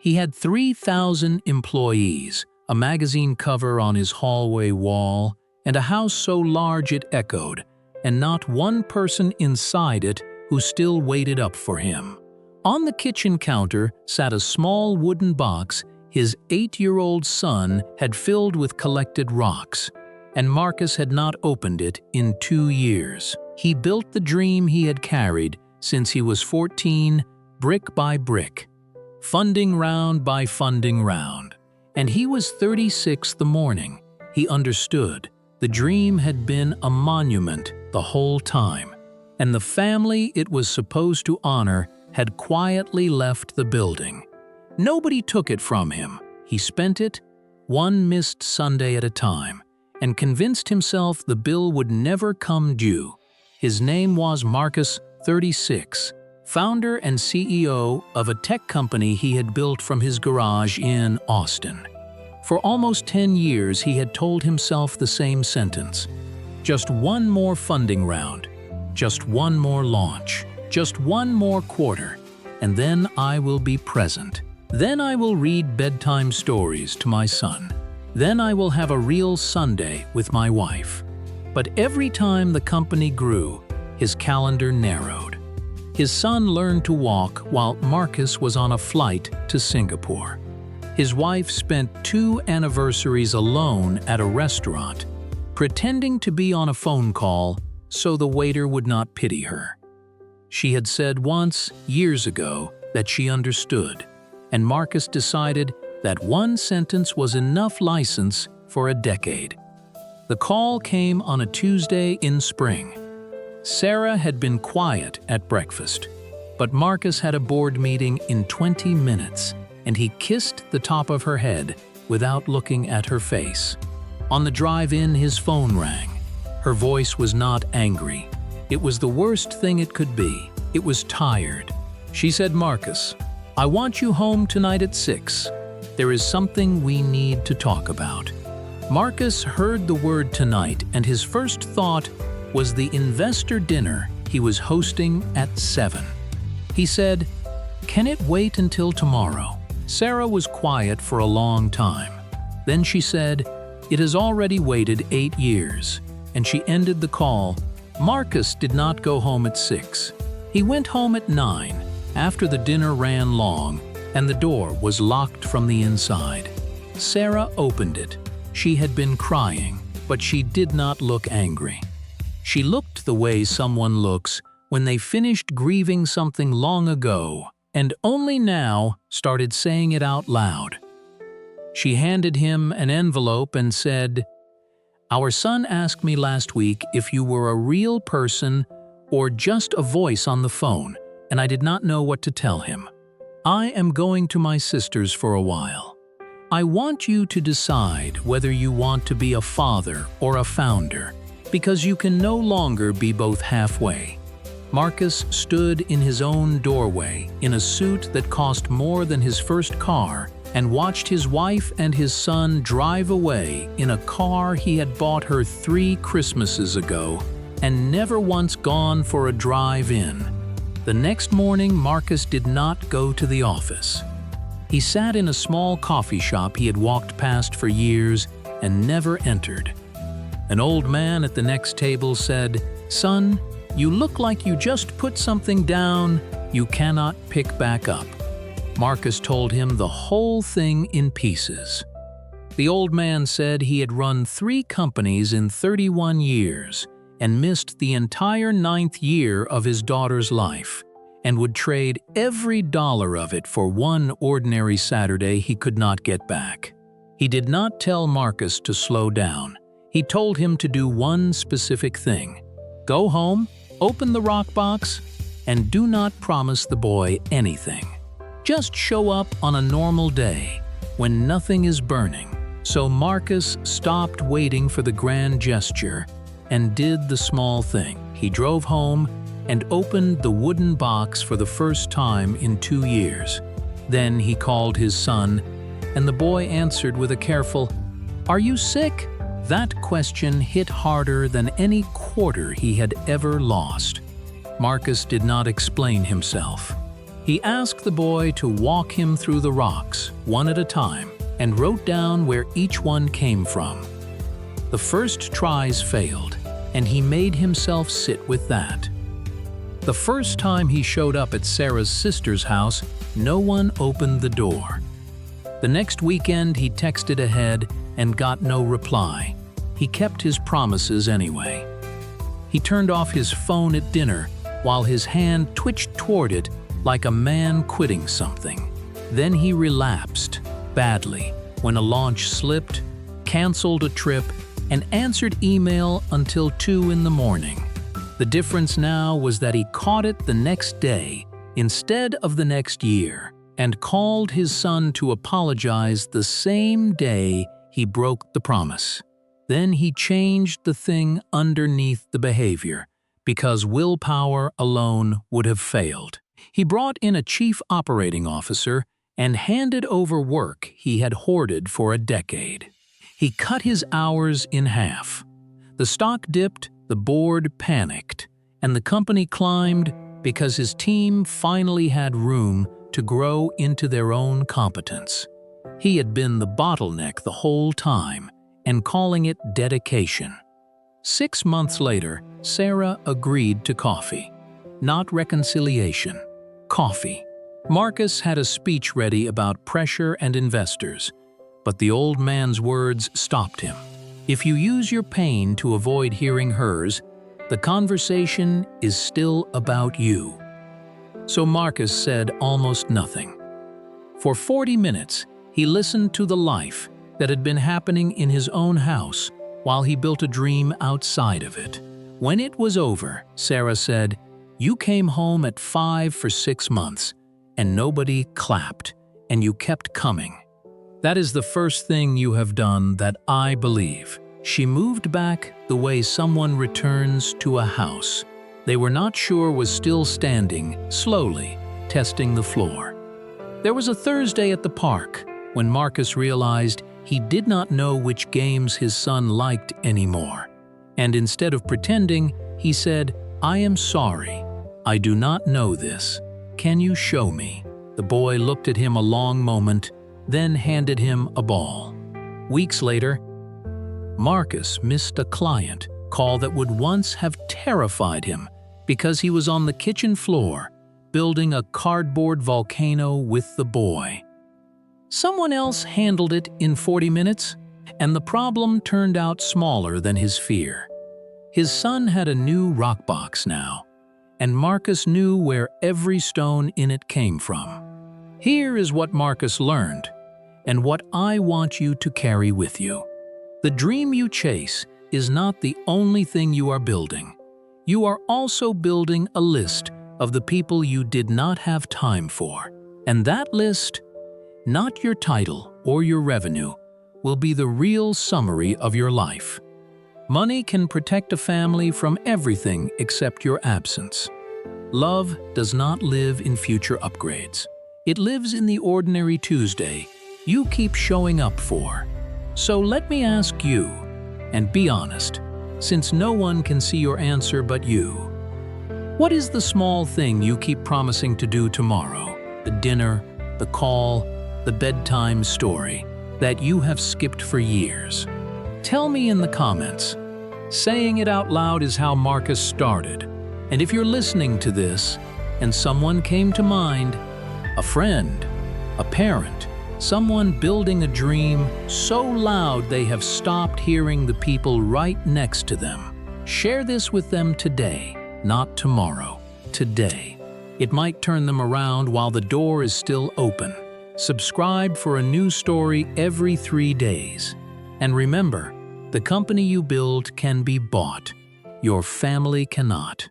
He had 3,000 employees, a magazine cover on his hallway wall, and a house so large it echoed, and not one person inside it who still waited up for him. On the kitchen counter sat a small wooden box his 8-year-old son had filled with collected rocks, and Marcus had not opened it in 2 years. He built the dream he had carried since he was 14, brick by brick, funding round by funding round. And he was 36 the morning. He understood. The dream had been a monument the whole time, and the family it was supposed to honor had quietly left the building. Nobody took it from him. He spent it, one missed Sunday at a time, and convinced himself the bill would never come due. His name was Marcus, 36, founder and CEO of a tech company he had built from his garage in Austin. For almost 10 years he had told himself the same sentence. Just one more funding round, just one more launch, just one more quarter, and then I will be present. Then I will read bedtime stories to my son. Then I will have a real Sunday with my wife. But every time the company grew, his calendar narrowed. His son learned to walk while Marcus was on a flight to Singapore. His wife spent 2 anniversaries alone at a restaurant, pretending to be on a phone call so the waiter would not pity her. She had said once, years ago, that she understood, and Marcus decided that one sentence was enough license for a decade. The call came on a Tuesday in spring. Sarah had been quiet at breakfast, but Marcus had a board meeting in 20 minutes, and he kissed the top of her head without looking at her face. On the drive in, his phone rang. Her voice was not angry. It was the worst thing it could be. It was tired. She said, "Marcus, I want you home tonight at 6. There is something we need to talk about." Marcus heard the word tonight, and his first thought was the investor dinner he was hosting at 7. He said, "Can it wait until tomorrow?" Sarah was quiet for a long time. Then she said, "It has already waited 8 years," and she ended the call. Marcus did not go home at 6. He went home at 9, after the dinner ran long, and the door was locked from the inside. Sarah opened it. She had been crying, but she did not look angry. She looked the way someone looks when they finished grieving something long ago, and only now started saying it out loud. She handed him an envelope and said, "Our son asked me last week if you were a real person or just a voice on the phone, and I did not know what to tell him. I am going to my sister's for a while. I want you to decide whether you want to be a father or a founder, because you can no longer be both halfway." Marcus stood in his own doorway in a suit that cost more than his first car and watched his wife and his son drive away in a car he had bought her 3 Christmases ago and never once gone for a drive-in. The next morning, Marcus did not go to the office. He sat in a small coffee shop he had walked past for years and never entered. An old man at the next table said, "Son, you look like you just put something down you cannot pick back up." Marcus told him the whole thing in pieces. The old man said he had run 3 companies in 31 years and missed the entire 9th year of his daughter's life, and would trade every dollar of it for one ordinary Saturday he could not get back. He did not tell Marcus to slow down. He told him to do one specific thing: go home, open the rock box, and do not promise the boy anything. Just show up on a normal day when nothing is burning. So Marcus stopped waiting for the grand gesture and did the small thing. He drove home and opened the wooden box for the first time in 2 years. Then he called his son, and the boy answered with a careful, "Are you sick?" That question hit harder than any quarter he had ever lost. Marcus did not explain himself. He asked the boy to walk him through the rocks, one at a time, and wrote down where each one came from. The first tries failed, and he made himself sit with that. The first time he showed up at Sarah's sister's house, no one opened the door. The next weekend he texted ahead and got no reply. He kept his promises anyway. He turned off his phone at dinner while his hand twitched toward it like a man quitting something. Then he relapsed badly when a launch slipped, canceled a trip, and answered email until 2 in the morning. The difference now was that he caught it the next day instead of the next year, and called his son to apologize the same day he broke the promise. Then he changed the thing underneath the behavior, because willpower alone would have failed. He brought in a chief operating officer and handed over work he had hoarded for a decade. He cut his hours in half. The stock dipped, the board panicked, and the company climbed because his team finally had room to grow into their own competence. He had been the bottleneck the whole time, and calling it dedication. 6 months later, Sarah agreed to coffee. Not reconciliation. Coffee. Marcus had a speech ready about pressure and investors, but the old man's words stopped him. If you use your pain to avoid hearing hers, the conversation is still about you. So Marcus said almost nothing. For 40 minutes, he listened to the life that had been happening in his own house while he built a dream outside of it. When it was over, Sarah said, "You came home at 5 for 6 months, and nobody clapped, and you kept coming. That is the first thing you have done that I believe." She moved back the way someone returns to a house they were not sure was still standing, slowly, testing the floor. There was a Thursday at the park when Marcus realized he did not know which games his son liked anymore. And instead of pretending, he said, "I am sorry. I do not know this. Can you show me?" The boy looked at him a long moment, then handed him a ball. Weeks later, Marcus missed a client call that would once have terrified him because he was on the kitchen floor building a cardboard volcano with the boy. Someone else handled it in 40 minutes, and the problem turned out smaller than his fear. His son had a new rock box now, and Marcus knew where every stone in it came from. Here is what Marcus learned, and what I want you to carry with you. The dream you chase is not the only thing you are building. You are also building a list of the people you did not have time for. And that list, not your title or your revenue, will be the real summary of your life. Money can protect a family from everything except your absence. Love does not live in future upgrades. It lives in the ordinary Tuesday you keep showing up for. So let me ask you, and be honest, since no one can see your answer but you. What is the small thing you keep promising to do tomorrow? The dinner, the call, the bedtime story that you have skipped for years? Tell me in the comments. Saying it out loud is how Marcus started. And if you're listening to this and someone came to mind, a friend, a parent, someone building a dream so loud they have stopped hearing the people right next to them, share this with them today, not tomorrow, today. It might turn them around while the door is still open. Subscribe for a new story every 3 days. And remember, the company you build can be bought. Your family cannot.